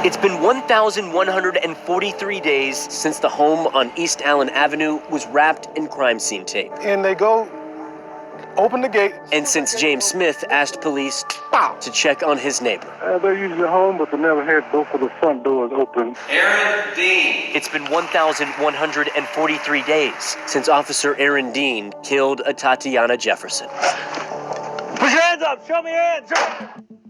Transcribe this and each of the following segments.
It's been 1,143 days since the home on East Allen Avenue was wrapped in crime scene tape. And they go, open the gate. And since James Smith asked police to check on his neighbor. They're usually home, but they never had both of the front doors open. Aaron Dean. It's been 1,143 days since Officer Aaron Dean killed Atatiana Jefferson. Put your hands up! Show me your hands!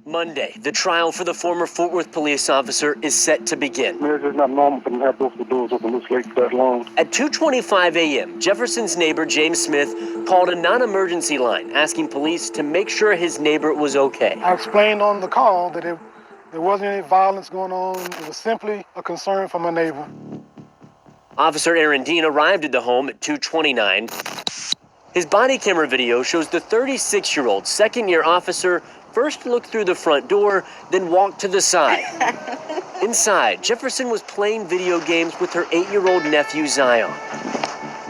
Monday, the trial for the former Fort Worth police officer is set to begin. It's just not normal for them to have both the doors open this late that long. At 2:25 a.m., Jefferson's neighbor, James Smith, called a non-emergency line asking police to make sure his neighbor was okay. I explained on the call that there wasn't any violence going on. It was simply a concern for my neighbor. Officer Aaron Dean arrived at the home at 2:29. His body camera video shows the 36-year-old second-year officer first looked through the front door, then walked to the side. Inside, Jefferson was playing video games with her 8-year-old nephew, Zion.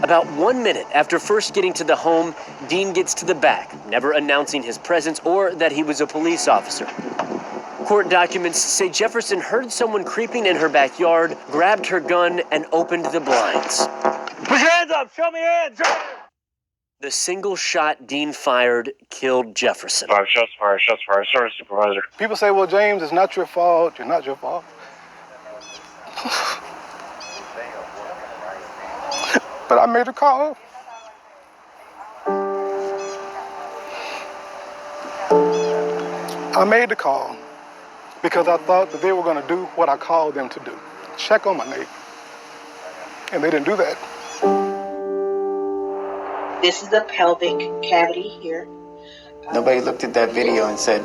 About 1 minute after first getting to the home, Dean gets to the back, never announcing his presence or that he was a police officer. Court documents say Jefferson heard someone creeping in her backyard, grabbed her gun, and opened the blinds. Put your hands up! Show me your hands! The single shot Dean fired killed Jefferson. Shots fired, shots fired. Sorry, Supervisor. People say, well, James, it's not your fault. You're not your fault. But I made a call. I made the call because I thought that they were going to do what I called them to do. Check on my neighbor. And they didn't do that. This is the pelvic cavity here. Nobody looked at that video and said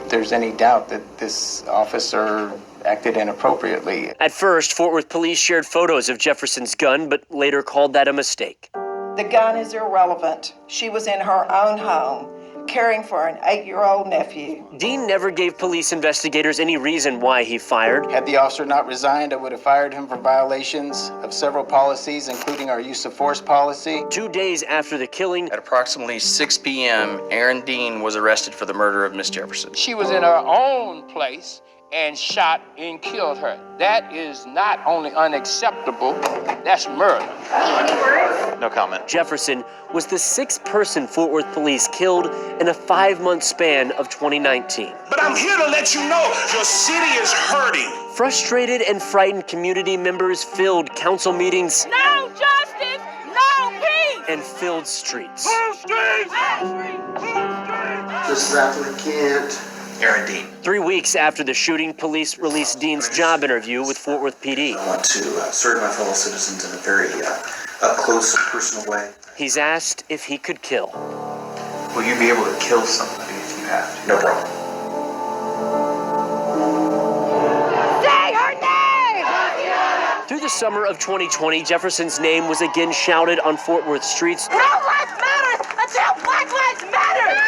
there's any doubt that this officer acted inappropriately. At first, Fort Worth police shared photos of Jefferson's gun, but later called that a mistake. The gun is irrelevant. She was in her own home, caring for an 8-year-old nephew. Dean never gave police investigators any reason why he fired. Had the officer not resigned, I would have fired him for violations of several policies, including our use of force policy. 2 days after the killing, At approximately 6 p.m., Aaron Dean was arrested for the murder of Miss Jefferson. She was in her own place and shot and killed her. That is not only unacceptable, that's murder. Any words? No comment. Jefferson was the 6th person Fort Worth police killed in a 5-month span of 2019. But I'm here to let you know your city is hurting. Frustrated and frightened community members filled council meetings. No justice, no peace. And filled streets. Full streets! This is applicant Aaron Dean. 3 weeks after the shooting, police released Dean's job interview with Fort Worth PD. I want to serve my fellow citizens in a very close and personal way. He's asked if he could kill. Will you be able to kill somebody if you have to? No problem. Say her name! Through the summer of 2020, Jefferson's name was again shouted on Fort Worth streets. No life matters until Black Lives Matter!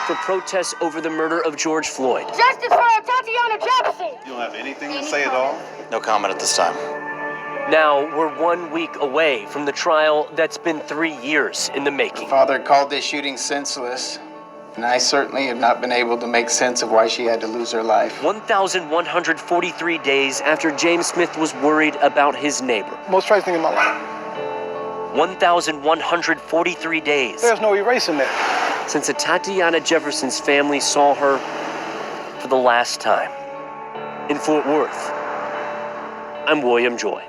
For protests over the murder of George Floyd. Justice for Atatiana Jefferson! You don't have anything to say at all? No comment at this time. Now, we're 1 week away from the trial that's been 3 years in the making. Father called this shooting senseless, and I certainly have not been able to make sense of why she had to lose her life. 1,143 days after James Smith was worried about his neighbor. Most tragic thing in my life. 1,143 days. There's no erasing that. Since Atatiana Jefferson's family saw her for the last time. In Fort Worth, I'm William Joy.